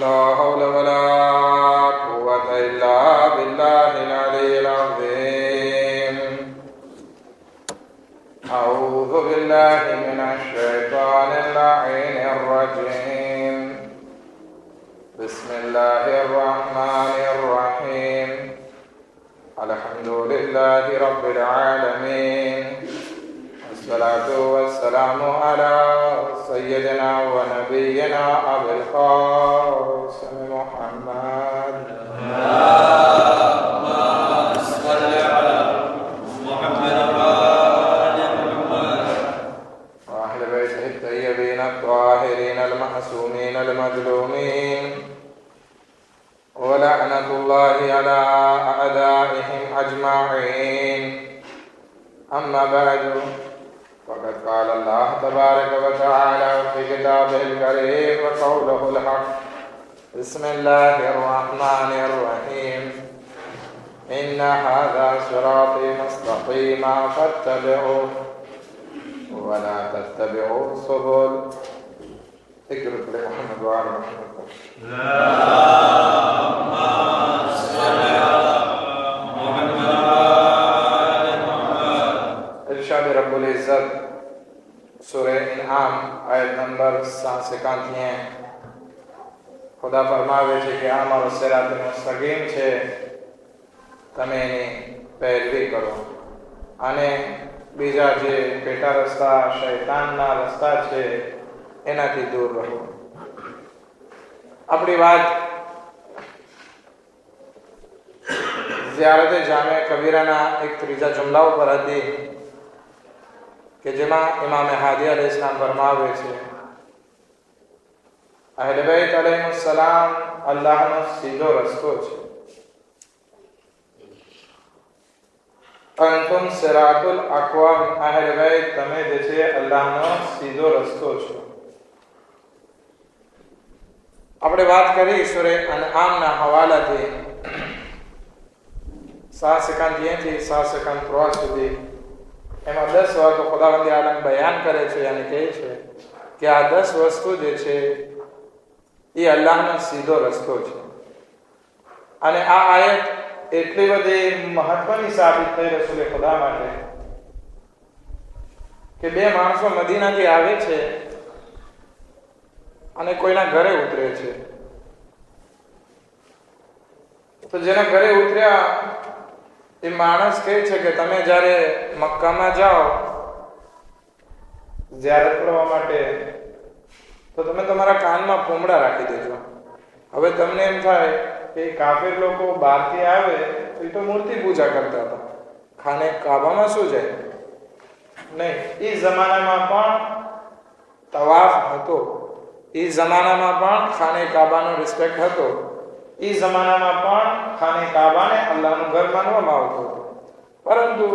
لا حول ولا قوة إلا بالله العلي العظيم. أعوذ بالله من الشيطان اللعين الرجيم. بسم الله الرحمن الرحيم. الحمد لله رب العالمين، والصلاة والسلام على سيدنا ونبينا أبي القاسم محمد. اللهم صل على محمد وآل محمد وأهل بيته الطيبين الطاهرين المعصومين المظلومين، ولعنة الله على أعدائهم أجمعين. أما بعد، فقد قال الله تبارك وتعالى في كتابه الكريم وقوله الحق. بسم الله الرحمن الرحيم. إن هذا صراطي مستقيما فاتبعوه ولا تتبعوا السبل. اكرم لمحمد وعلى محمد. اللهم صل على محمد وآل محمد. इरशाद रब्बुल इज्जत सूरह इनाम आयत नंबर 751 है। खुदा फरमावे છે કે આ મારો સિરાત મુસ્તકીમ છે, તમે એની પેરવી કરો અને બીજા જે પેટા રસ્તા શૈતાનના રસ્તા છે એનાથી દૂર રહો. આપણી વાત ઝિયારતે જામે કબીરાના એક ત્રીજા જુમલા ઉપર હતી કે જેમાં ઇમામે હાદી અલૈહિસ્સલામ ફરમાવે છે, અહલે બેત અલૈહિસ્સલામ અલ્લાહનો સીધો રસ્તો છે. અંતુમ સિરાતુલ અક્વામ, અહલે બેત તમે જે છે અલ્લાહનો સીધો રસ્તો છો. આપણે વાત કરી સૂરે અનઆમના હવાલાથી 751 થી 753 સુધી. એમાં 10 વાતો ખુદાવંદ આલમ બયાન કરે છે અને કહે છે કે આ 10 વસ્તુ જે છે એ અલ્લાહનો સીધો રસ્તો છે. અને આ આયત એટલી બધી મહત્વની સાબિત થઈ રસૂલે ખુદા માટે કે બે માણસો મદીનાથી આવે છે અને કોઈના ઘરે ઉતરે છે. તો જેના ઘરે ઉતર્યા એ માણસ કહે છે કે તમે જ્યારે મક્કામાં જાઓ ઝિયારત કરવા માટે તો તમે તમારા કાનમાં પૂમડા રાખી દેજો. હવે તમને એમ થાય કે કાફિર લોકો બહારથી આવે તો એ તો મૂર્તિ પૂજા કરતા હતા, ખાને કાબામાં શું જાય? નહીં, એ જમાનામાં પણ તવાફ હતો, એ જમાનામાં પણ ખાને કાબાનો રિસ્પેક્ટ હતો, એ જમાનામાં પણ ખાને કાબાને અલ્લાહનું ઘર માનવામાં આવતું હતું. પરંતુ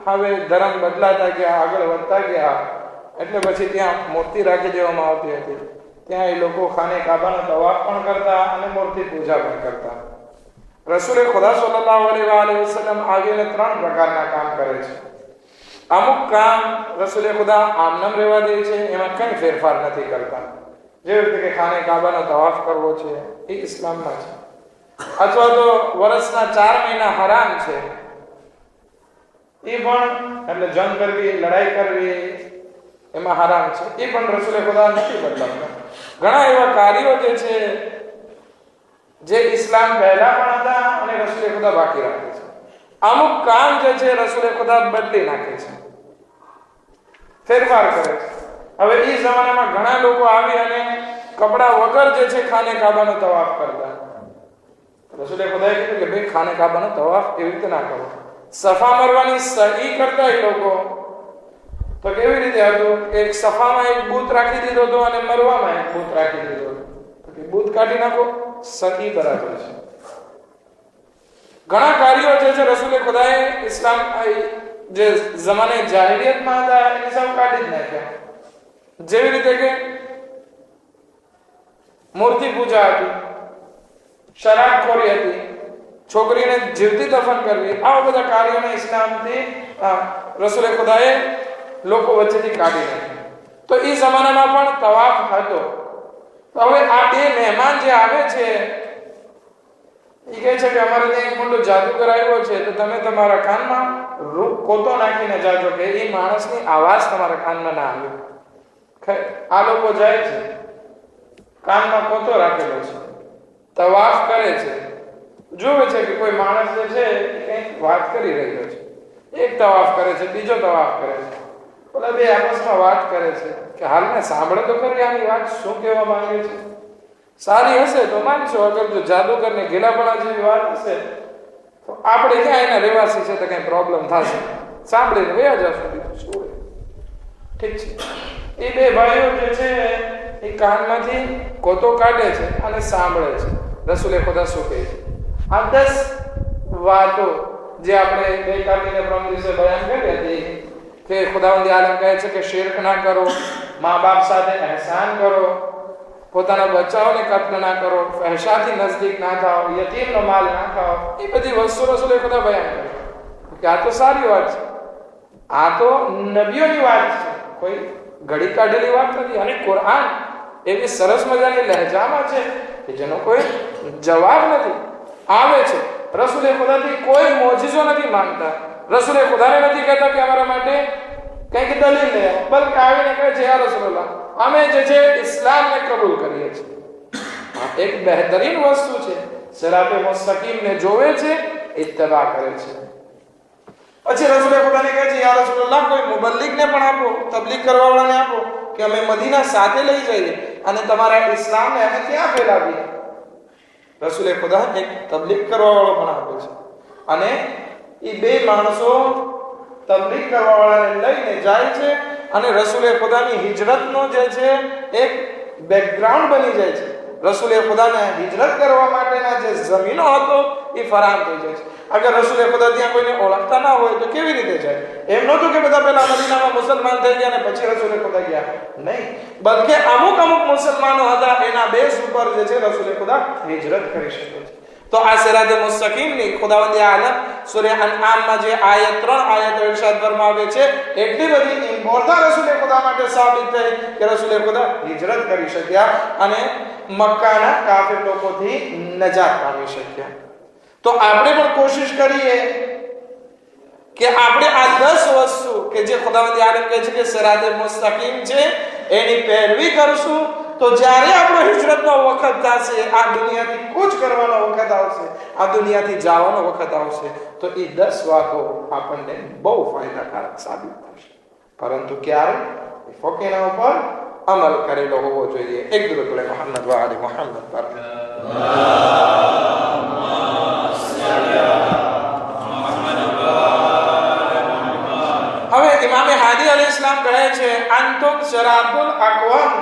હવે ધર્મ બદલાતા ગયા, આગળ વધતા ગયા, એટલે પછી ત્યાં મૂર્તિ રાખી દેવામાં આવતી હતી. ત્યાં એ લોકો ખાને કાબાનો તવાફ પણ કરતા અને મૂર્તિ પૂજા પણ કરતા. રસૂલે ખુદા સલ્લલ્લાહુ અલૈહિ વસલ્લમ આવીને 3 પ્રકારના કામ કરે છે. અમુક કામ રસૂલે ખુદા આમનામ રહેવા દે છે, એમાં કંઈ ફેરફાર નથી કરતા. જેવી રીતે કે ખાને કાબાનો તવાફ કરવો છે એ ઇસ્લામમાં છે, અથવા તો વર્ષના 4 મહિના હરામ છે એ પણ, એટલે જંગ કરવી, લડાઈ કરવી એમાં હરામ છે, એ પણ રસૂલે ખુદા નથી બદલાવતા. ઘણા એવા કાર્યો જે છે જે ઇસ્લામ પહેલા પણ હતા અને રસૂલે ખુદા બાકી રાખે છે. અમુક કામ જે છે રસૂલે ખુદા બદલી નાખે છે, ફેરફાર કરે છે. હવે એ જમાનામાં ઘણા લોકો આવી અને કપડા વગર જે છે ખાને કાબાનો તવાફ કરતા. રસૂલે ખુદાએ કીધું કે ભાઈ ખાને કાબાનો તવાફ એવી રીતે ના કરો. સફા મરવાની સહી કરતા એ લોકો તો કેવી રીતે હતું? એક સફામાં એક બૂથ રાખી દીધો હતો અને મરવામાં એક બૂથ રાખી દીધો હતો. તો બૂથ કાઢી નાખો, સહી બરાબર છે. ઘણા કાર્યો જે છે રસૂલે ખુદાએ ઇસ્લામ જે જમાને જાહેલિયતમાં હતા એની સામે કાઢી જ નાખ્યા. જેવી રીતે કે મૂર્તિ પૂજા હતી, શરાબખોરી હતી, છોકરીને જીવતી દફન કરવી, આવા બધા કાર્યોને ઇસ્લામથી રસૂલે ખુદાએ લોકો વચ્ચેથી કાઢી નાખ્યા. તો એ જમાનામાં પણ તવાફ હતો, તો હવે આ બે મહેમાન જે આવે છે એ કહે છે કે અમારે ત્યાં એક મોટો જાદુગર આવ્યો છે, તો તમે તમારા કાનમાં કોતો નાખીને જાજો કે એ માણસની આવાજ તમારા કાનમાં ના આવે. આ લોકો જાય છે, કાનમાં કોતો રાખેલો છે, તવાફ કરે છે, જોવે છે કે કોઈ માણસ જે છે કંઈક વાત કરી રહ્યો છે. એક તવાફ કરે છે, બીજો તવાફ કરે છે. ઓલા બે આપસમાં વાત કરે છે કે હાલને સાંભળે તો ખરી આની વાત શું કહેવા માંગે છે. સારી હશે તો માનશો, અગર જો જાદુગરને ઘેલાપણા જેવી વાત હશે તો આપણે ક્યાં એના રહેવાસી છે તો કઈ પ્રોબ્લેમ થશે. સાંભળીને વયા જશું, બીજું શું હોય. ઠીક છે. એ બે ભાઈઓ જે છે એ કાનમાંથી કોતો કાઢે છે અને સાંભળે છે રસૂલે ખુદા શું કહે છે. આ 10 વાતો જે આપણે ગઈકાલે પ્રથમ દિવસે બયાન કરી હતી કે ખુદાવંદ આલમ કહે છે કે શિર્ક ના કરો, મા બાપ સાથે એહસાન કરો, પોતાના બચ્ચાઓને કત્લ ના કરો, ફહેશાથી નજદીક ના થાઓ, યતીમનો માલ ના ખાઓ. એ બધી વસ્તુ રસૂલે ખુદા બયાન કરે કે આ તો સારી વાત છે, આ તો નબીઓની વાત છે, કોઈ ઘડી કાઢેલી વાત નથી. અને કુરાન એવી સરસ મજાની લહેજામાં છે કે જેનો કોઈ જવાબ નથી. આવે છે રસૂલે ખુદાથી કોઈ મોજિઝો નથી માંગતા. રસૂલે ખુદાને નથી કહેતા કે અમારા માટે કંઈક દલીલ લે, બલકે આવીને કહે છે યા રસૂલલ્લાહ અમે જે છે ઇસ્લામને કબૂલ કરીએ છીએ. આ એક બહેતરીન વસ્તુ છે. સિરાતે મુસ્તકીમને જોવે છે, ઇત્તબા કરે છે. પછી રસૂલે ખુદાને કહે છે યા રસૂલલ્લાહ કોઈ મુબલ્લિગને પણ આપો, તબલીગ કરવાવાળાને આપો કે અમે મદીના સાથે લઈ જઈએ અને તમારા ઇસ્લામને અમે ત્યાં ફેલાવીએ. રસૂલે ખુદા એક તબલીગ કરવાવાળો પણ આપે છે અને એ બે માણસો તબલીગ કરવાવાળાને લઈને જાય છે અને રસૂલે ખુદાની હિજરતનો જે છે એક બેકગ્રાઉન્ડ બની જાય છે. રસૂલે ખુદાને હિજરત કરવા માટેના જે જમીનો હતો એ ફરાહમ થઈ જાય છે. અગર રસૂલે ખુદા ત્યાં કોઈને ઓળખતા ના હોય તો કેવી રીતે જાય? એમ નહોતું કે બધા પહેલા મદીનામાં મુસલમાન થઈ ગયા અને પછી રસૂલે ખુદા ગયા, નહીં. બલકે અમુક મુસલમાનો હતા, એના બેઝ ઉપર જે છે રસૂલે ખુદા હિજરત કરી શકે છે. તો આ સિરાતે મુસ્તકીમની ખુદાવંદ આલમ સૂરા અનઆમમાં જે આયત 3 આયતો ઇરશાદ ફરમાવે છે, એટલી બધી ઇમ્પોર્ટન્ટ રસૂલે ખુદા માટે સાબિત થઈ કે રસૂલે ખુદા હિજરત કરી શક્યા અને મક્કાના કાફિર લોકોથી નજાત પામી શક્યા. તો આપણે પણ કોશિશ કરીએ કે આપણે આ 10 વસ્તુ કે જે ખુદાવંદ આલમ કહે છે કે સિરાતે મુસ્તકીમ છે એની પેરવી કરશું તો જ્યારે આપણો હિજરતનો વખત થશે, આ દુનિયાથી કૂચ કરવાનો વખત આવશે, આ દુનિયાથી જવાનો વખત આવશે, તો એ 10 વાતો આપણને બહુ ફાયદાકારક સાબિત થશે. પરંતુ ક્યારે? ફક્ત એના ઉપર અમલ કરેલો હોવો જોઈએ. એક દુરૂદ પઢે મોહમ્મદ વ આલે મોહમ્મદ પર. હવે ઇમામ હાદી અલૈહિસ્સલામ કહે છે અંતુમ સિરાતુલ અકવમ,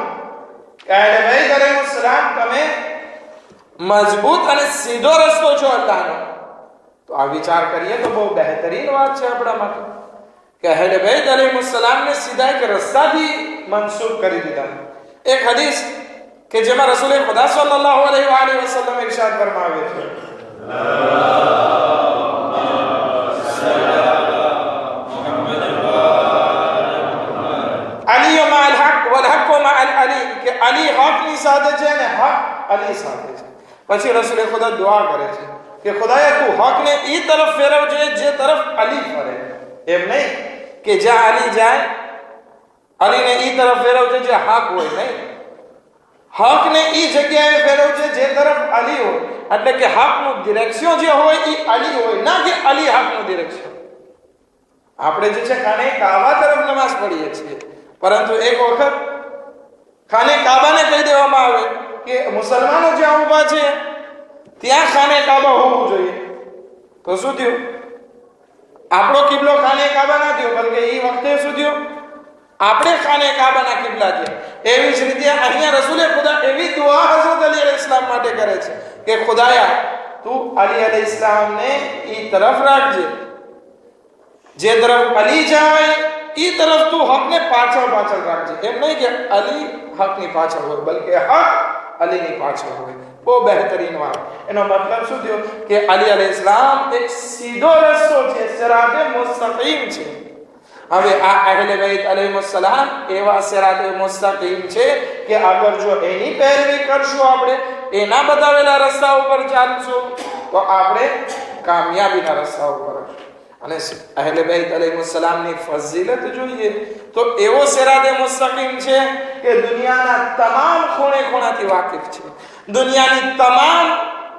અહેલે બેત અલૈહિસ્સલામ તમે મજબૂત અને સીધો રસ્તો છો અલ્લાહનો. તો આ વિચાર કરીએ તો બહુ બહેતરીન વાત છે આપણા માટે કે અહેલે બેત અલૈહિસ્સલામને સીધા એક રસ્તાથી મંસૂબ કરી દીધા. એક હદીસ કે જેમાં રસૂલે ખુદા સલ્લલ્લાહુ અલૈહિ વસલ્લમ ઇરશાદ ફરમાવે છે અલી મa'al હક વલ હક મa'al અલી, કે અલી હકની સાથે છે અને હક અલી સાથે છે. પછી રસૂલે ખુદા દુઆ કરે છે કે ખુદાયા તું હકને એ તરફ ફેરવજે જે તરફ અલી ફરે. એમ નહીં કે જ્યાં અલી જાય અલીને એ તરફ ફેરવજે જે હક હોય, નહીં. હકને એ જગ્યાએ ફેરવજે જે તરફ અલી હોય, એટલે કે હકનું ડિરેક્શન જે હોય એ અલી હોય, ના કે અલી હકનું ડિરેક્શન. આપણે જે છે ખાને કાબા તરફ નમાઝ પઢીએ છીએ, પરંતુ એક વખત ખાને કાબાને કહી દેવામાં આવે કે મુસલમાનો જ્યાં ઊભા છે ત્યાં ખાને કાબા હોવું જોઈએ, તો શું થયું? આપણો કિબલો ખાને કાબા ના થયો, બલકે એ વખતે શું થયું? આપણે ખાને કાબાના કિબલા છે. એવી જ રીતે અહીંયા રસૂલે ખુદા એવી દુઆ હઝરત અલી અલૈહિસ્સલામ માટે કરે છે કે ખુદાયા તું અલી અલૈહિસ્સલામને એ તરફ રાખજે, જે તરફ અલી જાય એ તરફ તું હકને પાછળ રાખજે. એમ નહીં કે અલી હકની પાછળ હોય, બલકે હક અલીની પાછળ હોય. બહુ બહેતરીન વાત. એનો મતલબ શું થયો કે અલી અલૈહિસ્સલામ એક સીધો રસ્તો છે, સિરાતે મુસ્તકીમ છે. હવે આ અહેલે બેત અલૈહિસ્સલામ એવા સિરાતે મુસ્તકીમ છે કે અગર જો એની પેરવી કરશું, આપણે એના બતાવેલા રસ્તા ઉપર ચાલશું, તો આપણે કામયાબીના રસ્તા ઉપર હશું. અને અહેલે બેત અલૈહિસ્સલામની ફઝીલત જોઈએ તો એવો સિરાતે મુસ્તકીમ છે કે દુનિયાના તમામ ખૂણે ખૂણાથી વાકેફ છે, દુનિયાની તમામ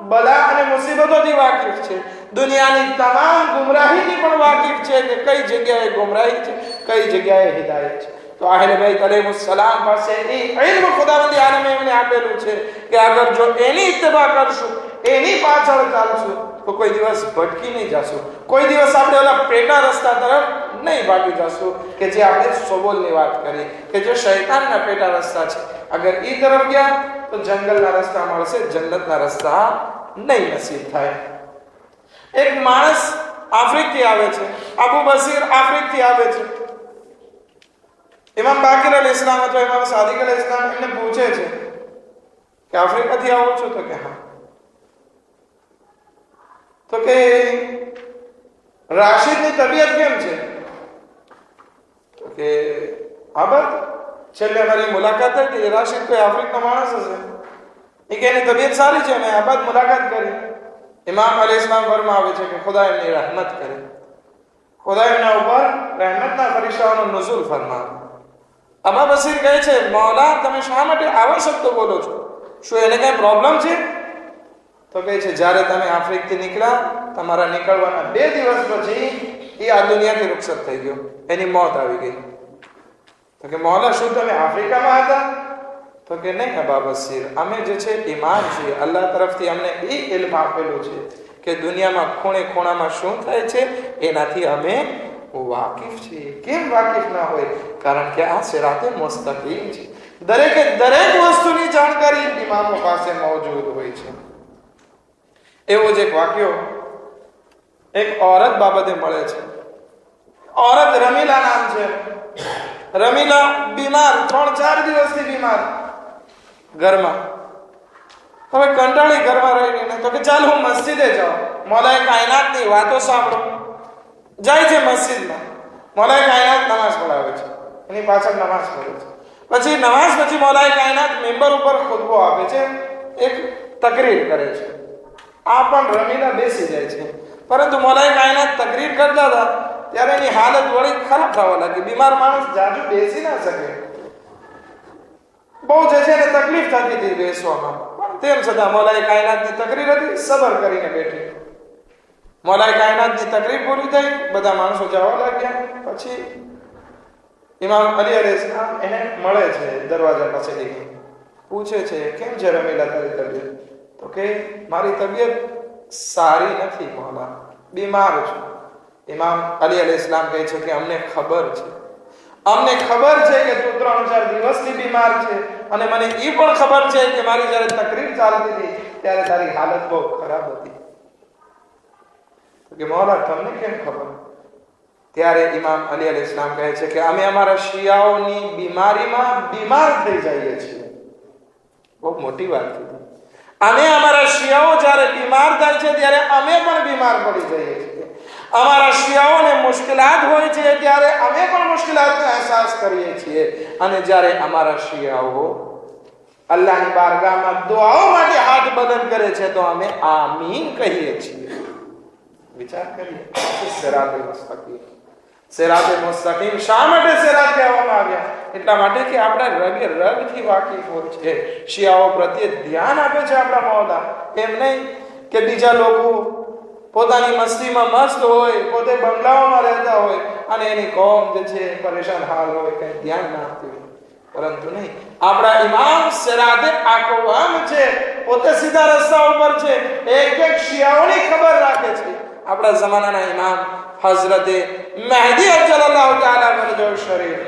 બલા અને મુસીબતોથી વાકેફ છે, દુનિયાની તમામ ગુમરાહીથી પણ વાકેફ છે કે કઈ જગ્યાએ ગુમરાહી છે, કઈ જગ્યાએ હિદાયત છે. તો અહેલે બેત અલૈહિસ્સલામ પાસે એ ઇલ્મ ખુદાવંદ આલમે એમને આપેલું છે કે અગર જો એની ઇત્તબા કરશું, એની પાછળ ચાલશું, તો કોઈ દિવસ ભટકી નહીં જશું, કોઈ દિવસ આપણે ઓલા પેટા રસ્તા તરફ નહીં ભાગી જશું કે જે આપણે સોબોલની વાત કરી કે જે શૈતાનના પેટા રસ્તા છે. અગર એ તરફ ગયા તો જંગલના રસ્તા મળશે, જન્નતના રસ્તા નહીં નસીબ થાય. એક માણસ આફ્રિકથી આવે છે, અબુ બસીર આફ્રિકથી આવે છે. ઇમામ બાકિર અલ ઇસ્લામ અથવા ઇમામ સાદિક અલ ઇસ્લામ એમને પૂછે છે કે આફ્રિકાથી આવો છો? તો કે હા. તો કે રાશિદની તબિયત કેમ છે? તો કે આબદ છેલ્લે અમારી મુલાકાત હતી, રાશિદ કોઈ આફ્રિકનો માણસ હશે, એ કે એની તબિયત સારી છે, મેં આબાદ મુલાકાત કરી. ઇમામ અલ ઇસ્લામ ફરમાવે છે કે ખુદા એમની રહેમત કરે, ખુદા એમના ઉપર રહેમતના ફરિશ્તાઓનો નુઝુલ ફરમાવે. અબા બસીર કહે છે, મૌલા તમે શા માટે આવા શબ્દો બોલો છો? શું એને કઈ પ્રોબ્લેમ છે? તો કહે છે, જ્યારે તમે આફ્રિકથી નીકળ્યા, તમારા નીકળવાના 2 દિવસ પછી એ આ દુનિયાથી રૂખસત થઈ ગયો, એની મોત આવી ગઈ. તો કે મૌલા શું તમે આફ્રિકામાં હતા? તો કે નહીં અબા બસીર, અમે જે છે ઈમાન છીએ, અલ્લાહ તરફથી અમને એ ઇલ્મ આપેલું છે કે દુનિયામાં ખૂણે ખૂણામાં શું થાય છે એનાથી અમે વાકિફ છીએ. કેમ વાકિફ ના હોય? કારણ કે આ સિરાતે મુસ્તકીમ છે. દરેકે દરેક વસ્તુની જાણકારી ઇમામો પાસે મોજૂદ હોય છે. એવો જ એક વાક્યો એક औरत બાબતે મળે છે. औरत રમીલા નામ છે. રમીલા બીમાર, 3-4 દિવસથી બીમાર ઘરમાં. હવે કંટાળી ઘરમાં રહીને તો કે ચાલ હું મસ્જિદે જાઉં, મૌલાએ કાયનાતની વાતો સાંભળું. જાય છે મસ્જિદમાં, મૌલાએ કાયનાત નમાઝ પઢાવે છે, એની પાછળ નમાઝ પઢે છે. પછી નમાઝ પછી મૌલાએ કાયનાત મેમ્બર ઉપર ખુતબો આપે છે, એક તકરીર કરે છે. આ પણ રમીલા બેસી જાય છે. પરંતુ મૌલાએ કાયનાત તકરીર કરતા હતા ત્યારે એની હાલત વળી ખરાબ થવા લાગી. બીમાર માણસ જાજુ બેસી ના શકે, બહુ જે છે ને તકલીફ થતી હતી બેસવામાં. પણ તેમ છતાં મૌલાએ કાયનાતની તકરીર હતી, સબર કરીને બેઠી. મૌલાએ કાયનાતની તકરીર પૂરી થઈ, બધા માણસો જવા લાગ્યા. પછી ઇમામ અલી અલૈહિસ્સલામ એને મળે છે દરવાજા પાસે જઈને, પૂછે છે કેમ છે રમીલા તારી તબિયત? તો કે મારી તબિયત સારી નથી મૌલા, બીમાર છું. ઇમામ અલી અલૈહિસ્સલામ કહે છે કે અમને ખબર છે કે તું 3-4 દિવસથી બીમાર છે, અને મને એ પણ ખબર છે કે મારી જ્યારે તકરીર ચાલતી હતી ત્યારે તારી હાલત બહુ ખરાબ હતી. તો કે મૌલા તમને કેમ ખબર? ત્યારે ઇમામ અલી અલૈહિસ્સલામ કહે છે કે અમે અમારા શિયાઓની બીમારીમાં બીમાર થઈ જઈએ છીએ. બહુ મોટી વાત કીધી. અમે અમારા શિયાઓ જ્યારે બીમાર થાય છે ત્યારે અમે પણ બીમાર પડી જઈએ છીએ. અમારા શિયાઓને મુશ્કેલાત હોય છે ત્યારે અમે પણ મુશ્કેલાતનો અહેસાસ કરીએ છીએ. અને જ્યારે અમારા શિયાઓ અલ્લાહની બારગાહમાં દુઆઓ માટે હાથ બલંદ કરે છે તો અમે આમીન કહીએ છીએ. વિચાર કરીએ. સિરાતે મુસ્તકીમ શા માટે સિરાત કહેવામાં આવ્યા? એટલા માટે કે આપણા રગે રગથી વાકેફ હોય છે. શિયાઓ પ્રત્યે ધ્યાન આપે છે આપણા મૌલા. એમ નહીં કે બીજા લોકો પોતાની મસ્તીમાં મસ્ત હોય, પોતે બંગલાઓમાં રહેતા હોય અને એની કોમ જે છે પરેશાન હાલ હોય, કઈ ધ્યાન ના આપતી હોય. પરંતુ નહીં, આપણા ઇમામ સિરાતે આકવામ છે, પોતે સીધા રસ્તા ઉપર છે, એક શિયાઓની ખબર રાખે છે. આપણા જમાનાના ઇમામ હઝરતે મહેદી અજ્જલલ્લાહુ તઆલા ફરજહુ શરીફ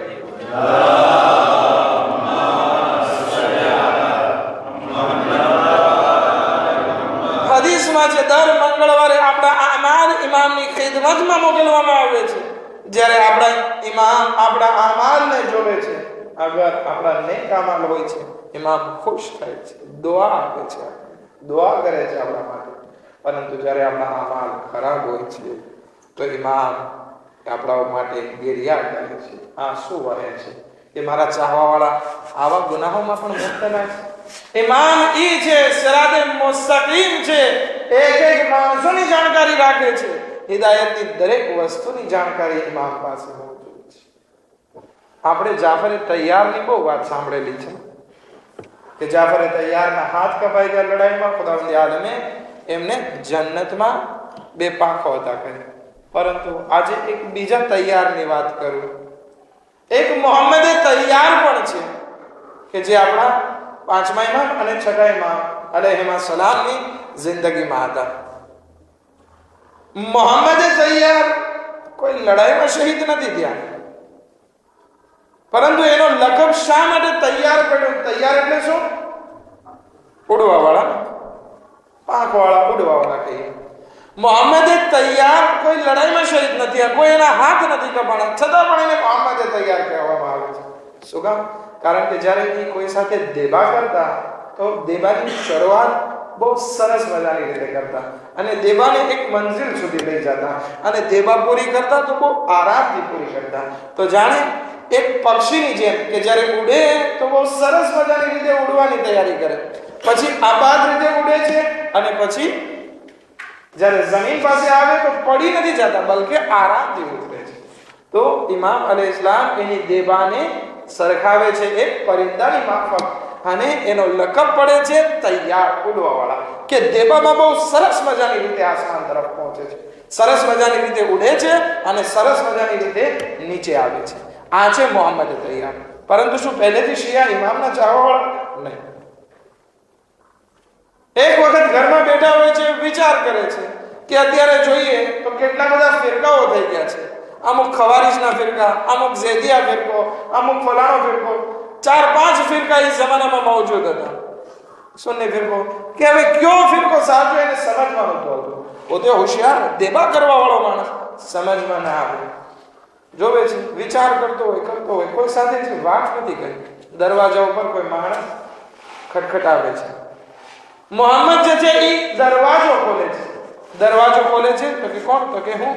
હદીસમાં છે દર મંગળવારે આપણા આમાલ ઇમામની ખિદમતમાં મોકલવામાં આવે છે. જ્યારે આપણા ઇમામ આપણા આમાલને જોવે છે, અગર આપણા નેક આમાલ હોય છે, ઇમામ ખુશ થાય છે, દુઆ આપે છે, દુઆ કરે છે આપણા માટે. પરંતુ જ્યારે આપણા આમાલ ખરાબ હોય છે તો ઇમામ આપણા માટે ગેરિયા કરે છે, આંસુ વહે છે કે મારા ચાહવાવાળા આવા ગુનાહોમાં પણ મુબતલા છે। ઇમામ ઈ છે સિરાતે મુસ્તકીમ છે, એક એક માણસોની જાણકારી રાખે છે, હિદાયતની દરેક વસ્તુની જાણકારી ઇમામ પાસે મોજૂદ છે। આપણે જાફરે તૈયારની બહુ વાત સાંભળેલી છે કે જાફરે તૈયારના હાથ કપાઈ ગયા લડાઈમાં, ખુદાવંદ આલમે એમને જન્નતમાં 2 પાંખો હતા કરે। પરંતુ આજે એક બીજા તૈયારની વાત કરું। એક મોહમ્મદે તૈયાર પણ છે કે જે આપણા 5મા ઇમામ અને 6મા ઇમામ અલૈહિમા સલામની જિંદગીમાં હતા। મોહમ્મદે તૈયાર કોઈ લડાઈમાં શહીદ નથી થયા, પરંતુ એનો લકબ શા માટે તૈયાર પડ્યો? તૈયાર એટલે શું? ઉડવા વાળા, પાંખ વાળા, ઉડવા વાળા કહીએ। મોહમ્મદે તૈયાર કોઈ લડાઈમાં શહીદ નથી, કોઈ એના હાથ નથી કપાણા, છતાં પણ એને મોહમ્મદે તૈયાર કહેવામાં આવે છે। શું કામ? કારણ કે જ્યારે એ કોઈ સાથે દેબા કરતા તો દેબાની શરૂઆત બહુ સરસ મજાની રીતે કરતા અને દેબાને એક મંજિલ સુધી લઈ જતા અને દેબા પૂરી કરતા તો બહુ આરામથી પૂરી કરતા। તો જાણે એક પક્ષીની જેમ કે જ્યારે ઉડે તો બહુ સરસ મજાની રીતે ઉડવાની તૈયારી કરે, પછી આબાદ રીતે ઉડે છે અને પછી જ્યારે જમીન પાસે આવે તો પડી નથી જતા, બલકે આરામથી ઉતરે છે। તો ઇમામ અલૈહિસ્સલામ એની દેબાને સરખાવે છે એક પરિંદાની માફક અને એનો લકબ પડે છે તૈયાર ઉડવા વાળા, કે દેબામાં બહુ સરસ મજાની રીતે આસમાન તરફ પહોંચે છે, સરસ મજાની રીતે ઉડે છે અને સરસ મજાની રીતે નીચે આવે છે। આ છે મોહમ્મદ તૈયાર। પરંતુ શું પહેલેથી શિયા ઇમામના ચાહવાવાળા? નહીં। એક વખત ઘરમાં બેઠા હોય છે, વિચાર કરે છે કે અત્યારે જોઈએ તો કેટલા બધા ફિરકાઓ થઈ ગયા છે, અમુક ખવારીજના ફિરકા, અમુક ઝૈદિયા ફિરકો, અમુક ફલાણો ફિરકો, 4-5 ફિરકા એ જમાનામાં મોજૂદ હતા, સુન્ની ફિરકો, કે હવે કયો ફિરકો સાચો એને સમજમાં નહોતો આવતું। પોતે હોશિયાર દેબા કરવા વાળો માણસ સમજમાં ના આવે, જોવે છે, વિચાર કરતો હોય, કોઈ સાથે છે વાત નથી કરી, દરવાજા ઉપર કોઈ માણસ ખટખટાવે છે, મોહમ્મદ જે છે એ દરવાજો ખોલે છે તો કે કોણ? તો કે હું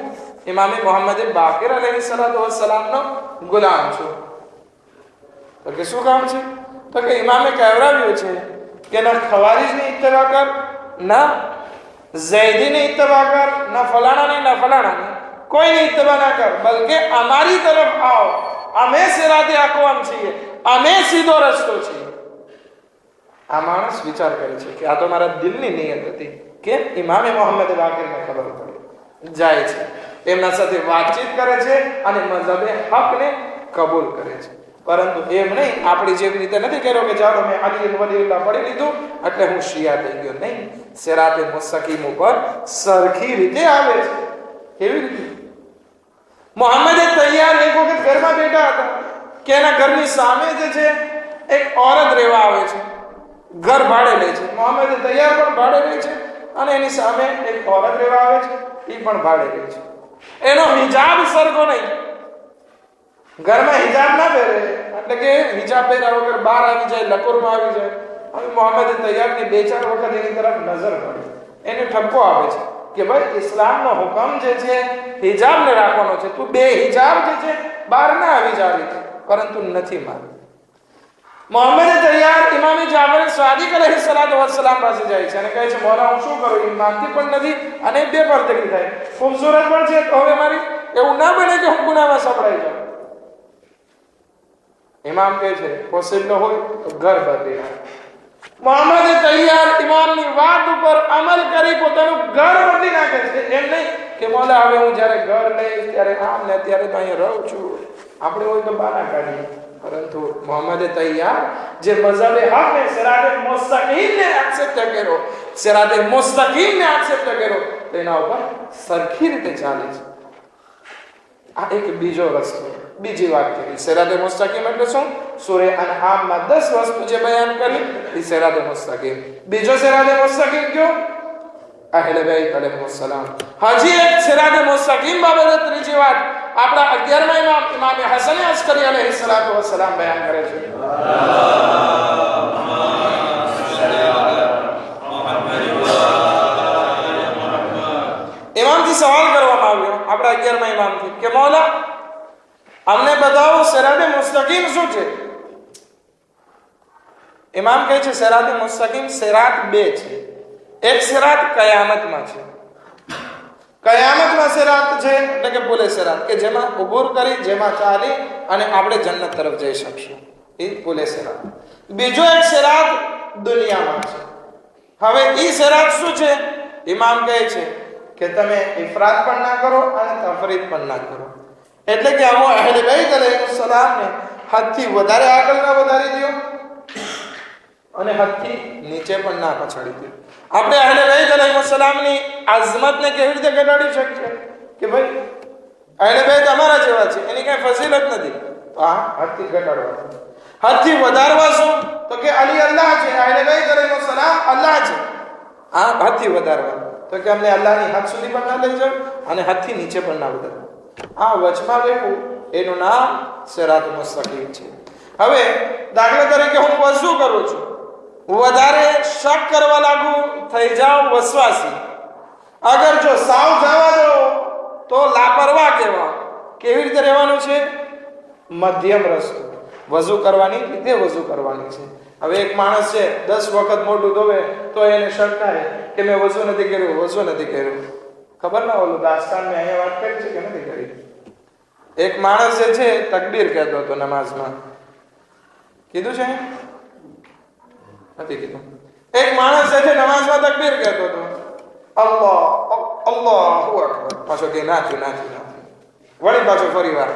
ઇમામે મોહમ્મદ બાકિર અલૈહિસ્સલામનો ગુલામ છું। તો કે શું કામ છે? તો કે ઇમામે કહેવરાવ્યું છે કે ના ખવારીજની ઇત્તબા કર, ના ઝૈદીની ઇત્તબા કર, ના ફલાણાની, કોઈની ઇત્તબા ના કર, બલકે અમારી તરફ આવો, અમે સિરાતે અકવામ છીએ, અમે સીધો રસ્તો છીએ। આ માણસ વિચાર કરે છે કે આ તો મારા દિલની નિયત હતી કે ઇમામે મોહમ્મદ બાકિરને ખબર પડી, જાય છે, એમના સાથે વાતચીત કરે છે અને મઝહબે હકને કબૂલ કરે છે। પરંતુ એમ નહીં, આપણી જેવી રીતે નથી કર્યો કે ચાલો મેં અલી વલીઉલ્લાહ પડી લીધું એટલે હું શિયા થઈ ગયો, નહીં। સિરાતે મુસ્તકીમ ઉપર સરખી રીતે આવે છે। કેવી રીતે? મોહમ્મદે તૈયાર એક વખત ઘરમાં બેઠા હતા કે એના ઘરની સામે જે છે એક ઓરત રહેવા આવે છે, ઘર ભાડે લે છે। મોહમ્મદ તૈયાર પણ ભાડે લે છે અને એની સામે એક ઓરત રહેવા આવે છે, એ પણ ભાડે લે છે। એનો હિજાબ સરખો નહીં, ઘરમાં હિજાબ ના પહેરે એટલે કે હિજાબ પહેર્યા વગર બહાર આવી જાય, લકોરમાં આવી જાય। હવે મોહમ્મદ તૈયારની 2-4 વખત એની તરફ નજર પડી, એને ઠપકો આવે છે કે ભાઈ ઇસ્લામનો હુકમ જે છે હિજાબને રાખવાનો છે, તું બે હિજાબ જે છે બહાર ના આવી જાવી છે, પરંતુ નથી માનતું। મોહમ્મદ તૈયાર ઇમામે જાફર સાદિક અલૈહિસ્સલામ પાસે જાય છે અને કહે છે મોલા હું શું કરું, એ માનતી પણ નથી અને બેપરદગી થાય, ખૂબસૂરત પણ છે, તો હવે મારી એવું ના બને કે હું ગુનામાં સપડાઈ જાઉં। ઇમામ કહે છે પોસિબલ હોય તો ઘર બદલી નાખ। મોહમ્મદ તૈયાર ઇમામની વાત ઉપર અમલ કરી પોતાનું ઘર બદલી નાખે છે। એમ નહીં કે મોલા હવે હું જ્યારે ઘર લઈશ ત્યારે આમ ને ત્યારે તો અહીંયા રહું છું, આપણે હોય તો બાના કાઢીએ, પરંતુ મોહમ્મદ તૈયાર જે મઝહબે હક ને સિરાતે મુસ્તકીમને એક્સેપ્ટ કર્યો તેના ઉપર સરખી રીતે ચાલે છે। આ એક બીજો રસ્તો, બીજી વાત કરી। સિરાતે મુસ્તકીમ એટલે શું? સૂરે અનઆમમાં 10 વસ્તુ જે બયાન કરી એ સિરાતે મુસ્તકીમ। બીજો સિરાતે મુસ્તકીમ કયો? અહેલે બેત અલૈહિસ્સલામ। હજી એક સિરાતે મુસ્તકીમ બાબતે ત્રીજી વાત આપણા 11મા ઇમામ ઇમામે હસન અસ્કરી અલૈહિસ્સલામ બયાન કરે છે। ઇમામથી સવાલ કરવામાં આવ્યો આપણા 11મા ઇમામથી કે કે મૌલા અમને બતાવો સિરાતે મુસ્તકીમ શું છે. ઇમામ કહે છે સિરાતે મુસ્તકીમ સિરાત બે છે. એક સિરાત કયામતમાં છે. કયામતમાં સિરાત છે એટલે કે પુલે સિરાત કે જેમાં ઉભુર કરી જેમાં ચાલી અને આપણે જન્નત તરફ જઈ શકશું, એ પુલે સિરાત. બીજો એક સિરાત દુનિયામાં છે. હવે એ સિરાત શું છે? ઇમામ કહે છે કે તમે ઇફરાત પણ ના કરો અને તફરીદ પણ ના કરો. એટલે કે અમો અહેલે બેત અલૈહિસ્સલામને હદથી વધારે આગળ ના વધારી દો અને હદથી નીચે પણ ના પછાડી દો. આપણે અહેલે બેત અલૈહિસ્સલામની અઝમતને કેવી રીતે ઘટાડી શકીએ કે ભાઈ અહેલે બેત અમારા જેવા છે, એની કઈ ફઝીલત નથી, તો આ હદથી ઘટાડવા. હદથી વધારવા શું? તો કે અલી અલ્લાહ છે, અહેલે બેત અલૈહિસ્સલામ અલ્લાહ છે. આ હદથી વધારવા તો કે અમને અલ્લાહની હદ સુધી પણ ના લઈ જાવ અને હદથી નીચે પણ ના વધારો. આ વચમાં રહેવું એનું નામ સિરાત મુસ્તકીમ છે. હવે દાખલા તરીકે હું વઝુ કરું છું, વધારે શક કરવા લાગુ થઈ જાવ વસવાસી. અગર જો સાવ જવા દો તો લાપરવાહ કહેવા. કેવી રીતે રહેવાનું છે? મધ્યમ રસ્તો. વઝુ કરવાની રીતે વઝુ કરવાની છે. હવે એક માણસ છે 10 વખત મોઢું ધોવે તો એને શક થાય કે મેં વઝુ નથી કર્યું. ખબર ના ઓલું દાસ્તાન મેં અહીંયા વાત કરી છે કે નથી કરી. એક માણસ જે છે તકબીર કહેતો હતો નમાઝમાં. કીધું છે? નથી કીધું. એક માણસ જે છે નમાઝમાં તકબીર કહેતો હતો, અલ્લાહુ અકબર. પાછો કે નાખ્યું. વળી પાછો ફરી વાર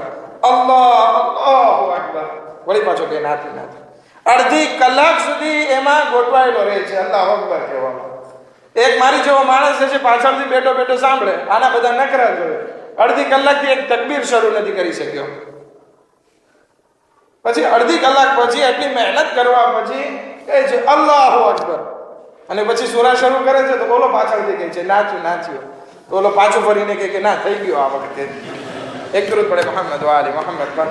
અલ્લાહુ અકબર. વળી પાછો કે નાખ્યું. અડધી કલાક સુધી એમાં ગોઠવાયેલો રહે છે અલ્લાહુ અકબર કહેવામાં. એક મારી જેવો માણસ જે છે પાછળથી બેઠો સાંભળે, આના બધા નકરા જોડે, અડધી કલાકથી એક તકબીર શરૂ નથી કરી શક્યો. પછી અડધી કલાક પછી એટલી મહેનત કરવા પછી કહે છે અલ્લાહુ અકબર, અને પછી સૂરા શરૂ કરે છે તો બોલો પાછળથી કહે છે નાચ્યું. તો ઓલો પાછું ફરીને કહે કે ના થઈ ગયો આ વખતે. એક દરૂદ પડે મોહમ્મદ વાલી મોહમ્મદ પર.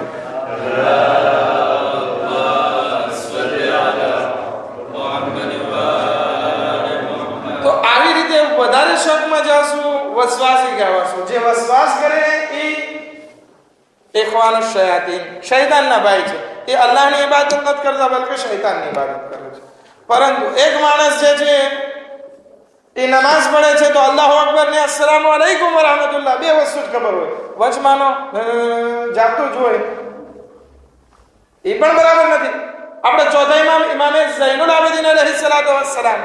તો આવી રીતે વધારે શકમાં જાશું વસવાસી કહેવાશું. જે વસવાસ કરે એ ઇખવાનુશ શયાતીન, શૈતાનના ભાઈ છે. એ અલ્લાહની ઇબાદત નથી કરતા બલકે શૈતાનની ઇબાદત કરે છે. પરંતુ એક માણસ જે છે એ નમાઝ પડે છે તો અલ્લાહુ અકબર ને અસ્સલામુ અલૈકુમ વરહમતુલ્લાહ બે વસ્તુ જ ખબર હોય, વચમાનો જાતું જ હોય, એ પણ બરાબર નથી. આપણે ચોથા ઇમામે ઝૈનુલ આબિદીન અલૈહિસ્સલાતુ વસ્સલામ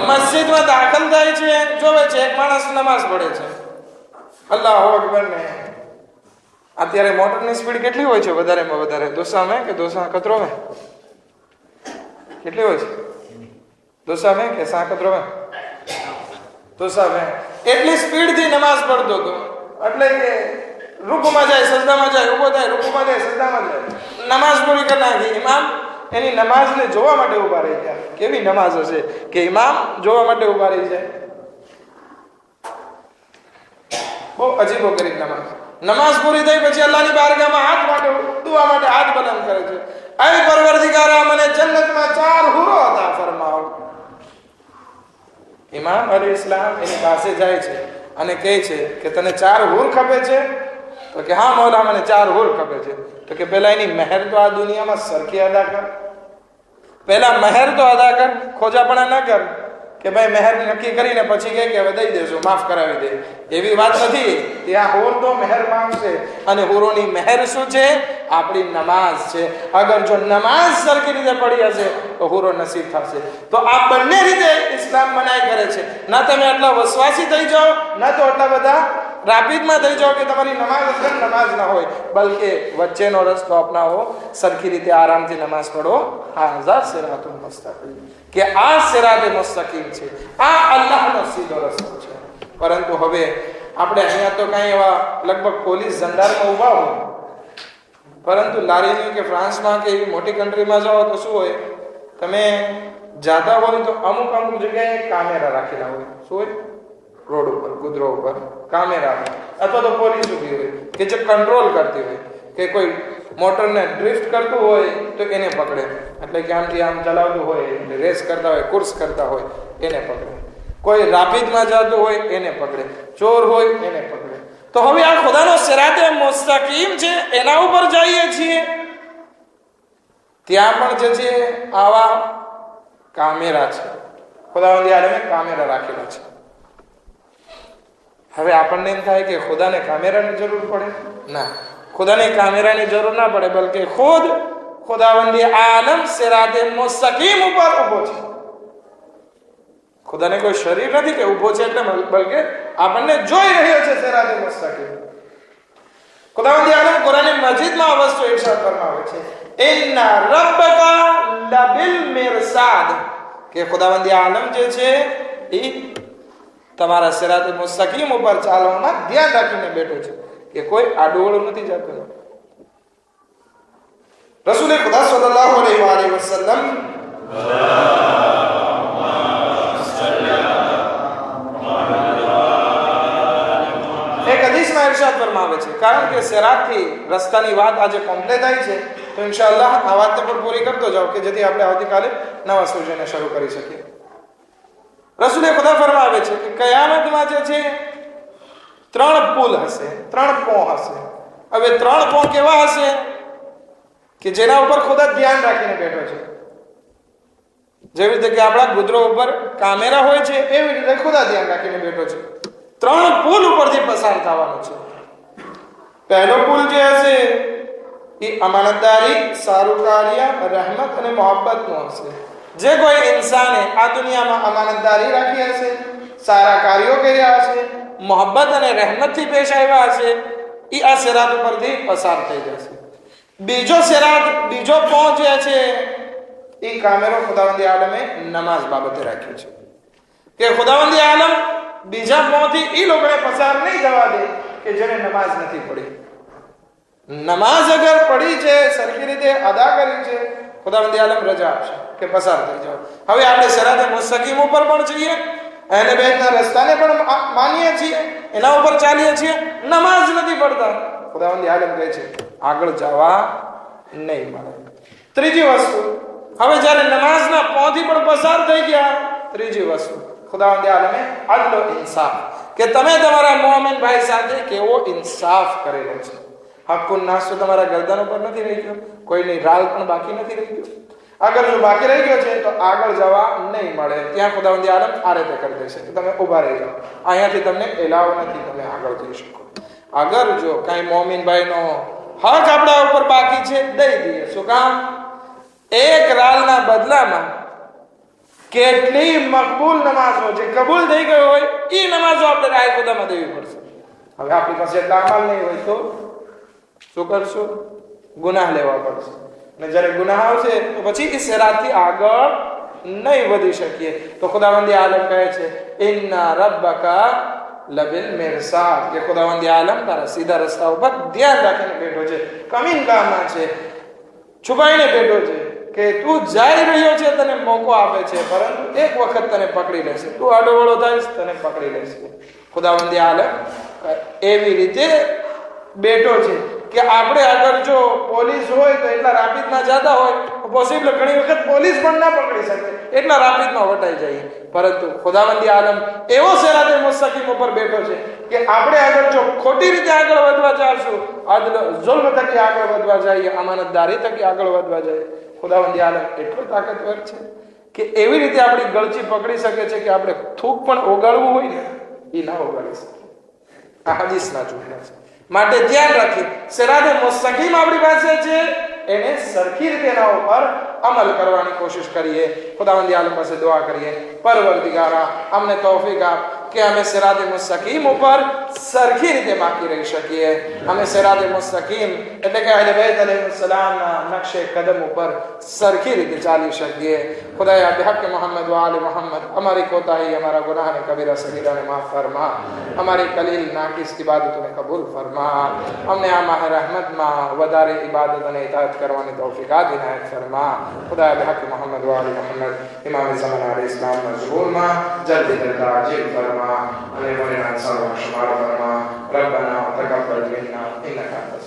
મસ્જિદમાં દાખલ થાય છે, જોવે છે એક માણસ નમાઝ પડે છે, અલ્લાહુ અકબર ને. અત્યારે મોટરની સ્પીડ કેટલી હોય છે? વધારેમાં વધારે 200 में કે 200 खतरों में કેટલી હોય છે? 200 में કે 100 खतरों में? 200 में. એટલી સ્પીડથી નમાઝ પડતો હતો એટલે કે રૂકુમાં જાય સજદામાં જાય, ઊભો થાય રૂકુમાં જાય સજદામાં જાય, નમાઝ પૂરી કરી નાખી. ઇમામ એની નમાઝને જોવા માટે ઊભા રહી ગયા. કેવી નમાઝ હશે કે ઇમામ જોવા માટે ઊભા રહી જાય? બહુ અજીબો ગરીબ નમાઝ પૂરી થઈ પછી અલ્લાહની બારગાહમાં હાથ માટે દુઆ માટે હાથ બલંદ કરે છે, એ પરવરદિગારા મને જન્નતમાં 4 હુરો અતા ફરમાવો. ઇમામ અલી ઇસ્લામ એની પાસે જાય છે અને કહે છે કે તને 4 હુર ખપે છે? તો કે હા મૌલા મને 4 હુર ખપે છે. તો કે પહેલા એની મહેર તો આ દુનિયામાં સરખી અદા કર. પહેલા મહેર તો અદા કર, ખોજાપણા ન કર કે ભાઈ મહેર નક્કી કરીને પછી કહે કે હવે દઈ દેજો, માફ કરાવી દે. એવી વાત નથી. ત્યાં હુર તો મહેર માંગશે, અને હુરોની મહેર શું છે? આપણી નમાઝ છે. અગર જો નમાઝ સરખી રીતે પડી હશે તો હુરો નસીબ થશે. તો આ બંને રીતે ઇસ્લામ મનાઈ કરે છે. ના તમે આટલા વસવાસી થઈ જાઓ, ના તો આટલા બધા રાબિદમાં થઈ જાઓ કે તમારી નમાઝ અસર નમાઝ ના હોય, બલકે વચ્ચેનો રસ્તો અપનાવો, સરખી રીતે આરામથી નમાઝ પઢો. હાઝા સિરાતુલ મુસ્તકીમ, કે આ સિરાતે મુસ્તકીમ છે, આ અલ્લાહનો સીધો રસ્તો છે. પરંતુ હવે આપણે અહીંયા તો કાંઈ એવા લગભગ પોલીસ જંડારમાં ઊભા હોય, પરંતુ લારીની કે ફ્રાન્સમાં કે એવી મોટી કન્ટ્રીમાં જાઓ તો શું હોય, તમે જાતા હોય તો અમુક જગ્યાએ કામેરા રાખેલા હોય. શું હોય? રોડ ઉપર, ગુદરો ઉપર કામેરા હોય, અથવા તો પોલીસ ઊભી હોય કે જે કંટ્રોલ કરતી હોય કે કોઈ મોટરને ડ્રિફ્ટ કરતું હોય તો એને પકડે, એટલે કે આમથી આમ ચલાવતું હોય, એટલે રેસ કરતા હોય, કોર્સ કરતા હોય એને પકડે. કોઈ રાપિદમાં જતું હોય એને પકડે, ચોર હોય એને પકડે. તો હવે આ ખુદાનો સિરાતે મુસ્તકીમ છે એના ઉપર જઈએ છીએ, ત્યાં પણ જે છે આવા કામેરા છે. ખુદાવંદી આલમે કામેરા રાખેલા છે. હવે આપણને એમ થાય કે ખુદાને કામેરાની જરૂર પડે? ના, ખુદાને કામેરાની જરૂર ના પડે, બલકે ખુદ ખુદાવંદી આલમ સિરાતે મુસ્તકીમ ઉપર ઊભો છે. ખુદાને કોઈ શરીર નથી કે ઊભો છે એટલે, બલકે આપણને જોઈ રહ્યો છે સિરાતે મુસ્તકીમ. ખુદાવંદી આલમ કુરાન મજીદમાં આ વસ્તુ ઇરશાદ ફરમાવે છે, ઇન્ના રબ્બકા લબિલ મિરસાદ, કે ખુદાવંદી આલમ જે છે એ તમારા સિરાતે મુસ્તકીમ ઉપર ચાલવામાં ધ્યાન રાખીને બેઠો છે, કે કોઈ આડુવળું નથી જતું. રસૂલે ખુદા સલ્લલ્લાહુ અલૈહિ વસલ્લમ એક હદીસમાં ઇરશાદ ફરમાવે છે, કારણ કે સિરાતથી રસ્તાની વાત આજે કોમ્પ્લેટ આવી છે, તો ઇન્શાઅલ્લાહ આ વાતને પણ પૂરી કરતો જાઓ કે જેથી આપણે આવતીકાલે નવા સૂચનને શરૂ કરી શકીએ. રસૂલે ખુદા ફરમાવે છે કે કયામતમાં જે છે 3 પુલ હશે, 3 પોં હશે. હવે 3 પોં કેવા હશે કે જેના ઉપર ખુદા ધ્યાન રાખીને બેઠો છે. જેવી રીતે કે આપણા ગુદરો ઉપર કામેરા હોય છે, એવી રીતે ખુદા ધ્યાન રાખીને બેઠો છે. 3 પુલ ઉપરથી પસાર થવાનું છે. પહેલો પુલ જે હશે એ અમાનતદારી, સારું કાર્ય, રહેમત અને મોહબ્બતનો હશે. જે કોઈ ઇન્સાને આ દુનિયામાં અમાનતદારી રાખી હશે, સારા કાર્યો કર્યા હશે, મોહબ્બત અને રહેમતથી પેશ આવ્યા હશે, એ આ સિરાત ઉપરથી પસાર થઈ જશે. બીજો સિરાત, બીજો પોં જે છે એ કામેરો ખુદાવંદી આલમે નમાઝ બાબતે રાખ્યો છે, કે ખુદાવંદી આલમ બીજા પોંથી એ લોકોને પસાર નહીં જવા દે કે જેને નમાઝ નથી પડી. નમાઝ અગર પડી છે, સરખી રીતે અદા કરી છે, ખુદાવંદી આલમ રજા આપશે કે પસાર થઈ જાઓ. હવે આપણે સિરાતે મુસ્તકીમ ઉપર પણ છીએ, અહેલે બેતના રસ્તાને પણ માનીએ છીએ, એના ઉપર ચાલીએ છીએ, નમાઝ નથી પડતા. ખુદાવંદી આલમ કહે છે આગળ જવા નહીં મળે. ત્રીજી વસ્તુ, હવે જ્યારે નમાઝના પોંથી પણ પસાર થઈ ગયા, ત્રીજી વસ્તુ ખુદાવંદી આલમે અદલ ઇન્સાફ, કે તમે તમારા મોમિન ભાઈ સાથે કેવો ઇન્સાફ કરેલો છે. હક્કુન નાસ તો તમારા ગરદન ઉપર નથી રહી ગયો, કોઈની રાલ પણ બાકી નથી રહી ગયો. અગર જો બાકી રહી ગયો છે તો આગળ જવા નહીં મળે. ત્યાં ખુદાવંદી આલમ આ રીતે કરી દેશે કે તમે ઊભા રહી જાઓ, અહીંયાથી તમને એલાવ નથી, તમે આગળ જઈ શકો. અગર જો કાંઈ મોમિન ભાઈનો હક આપણા ઉપર બાકી છે, દઈ દઈએ. શું કામ? એક રાલના બદલામાં કેટલી મકબૂલ નમાઝો જે કબૂલ થઈ ગયો હોય એ નમાઝો આપણે રાય ખુદામાં દેવી પડશે. હવે આપણી પાસે એટલા અમલ નહીં હોય તો શું કરશું? ગુનાહ લેવા પડશે. અને જ્યારે ગુનાહ આવશે તો પછી એ સિરાતથી આગળ નહીં વધી શકીએ. તો ખુદાવંદી આલમ કહે છે ઇન્ના રબ્બકા લબિલ મિરસાદ, કે ખુદાવંદી આલમ તારા સીધા રસ્તા ઉપર ધ્યાન રાખીને બેઠો છે, કમીન કામમાં છે, છુપાઈને બેઠો છે, કે તું જઈ રહ્યો છે, તને મોકો આપે છે, પરંતુ એક વખત તને પકડી લેશે. તું આડોવળો થઈશ, તને પકડી લેશે. ખુદાવંદી આલમ એવી રીતે બેઠો છે કે આપણે અગર જો પોલીસ હોય તો એટલા રાપિદમાં જતા હોય પોસિબલ ઘણી વખત પોલીસ પણ ના પકડી શકે, એટલા રાપિદમાં વટાઈ જાય. પરંતુ ખુદાવંદી આલમ એવો સિરાતે મુસ્તકીમ ઉપર બેઠો છે કે આપણે અગર જો ખોટી રીતે આગળ વધવા ચાલશું, અદલ ઝુલ્મ થકી આગળ વધવા જઈએ, અમાનતદારી થકી આગળ વધવા જઈએ, ખુદાવંદી આલમ એટલો તાકાતવર છે કે એવી રીતે આપણી ગળચી પકડી શકે છે કે આપણે થૂક પણ ઓગાળવું હોય ને એ ના ઓગાળી શકે. આ હદીસના જુમલા છે. માટે ધ્યાન રાખી સિરાતે મુસ્તકીમ આપણી પાસે છે, એને સરખી રીતે એના ઉપર અમલ કરવાની કોશિશ કરીએ. ખુદાવંદી આલમ પાસે દુઆ કરીએ, પરવરદિગારા અમને તૌફીક આપ કે અમે સિરાતે મુસ્તકીમ ઉપર સરખી રીતે બાકી રહી શકીએ. અમે સિરાતે મુસ્તકીમ એટલે કે અહેલે બેત અલૈહિસ્સલામના નકશે કદમ ઉપર સરખી રીતે ચાલી શકીએ. ખુદાયા બિહક મોહમ્મદ વ આલે મોહમ્મદ અમારી કોતાહી, અમારા ગુનાહને કબીરા સગીરાને માફ ફરમા, અમારી કલીલ નાકિસ ઇબાદતોને કબૂલ ફરમા. અમને આ માહ રહેમતમાં વધારે ઇબાદત અને ઇતાઅત કરવાની તૌફીક ઇનાયત ફરમા. ખુદાયા બિહક મોહમ્મદ વ આલે મોહમ્મદ ઇમામ ઝમાન અલ ઇસ્લામના ઝુહૂરમાં જલ્દી દરતા અજીબ ફરમા. અને મને ના સર્વ શુમાર ફરમા. રબ્બના તકબ્બલ મિન્ના ઇન્નકા અંતસ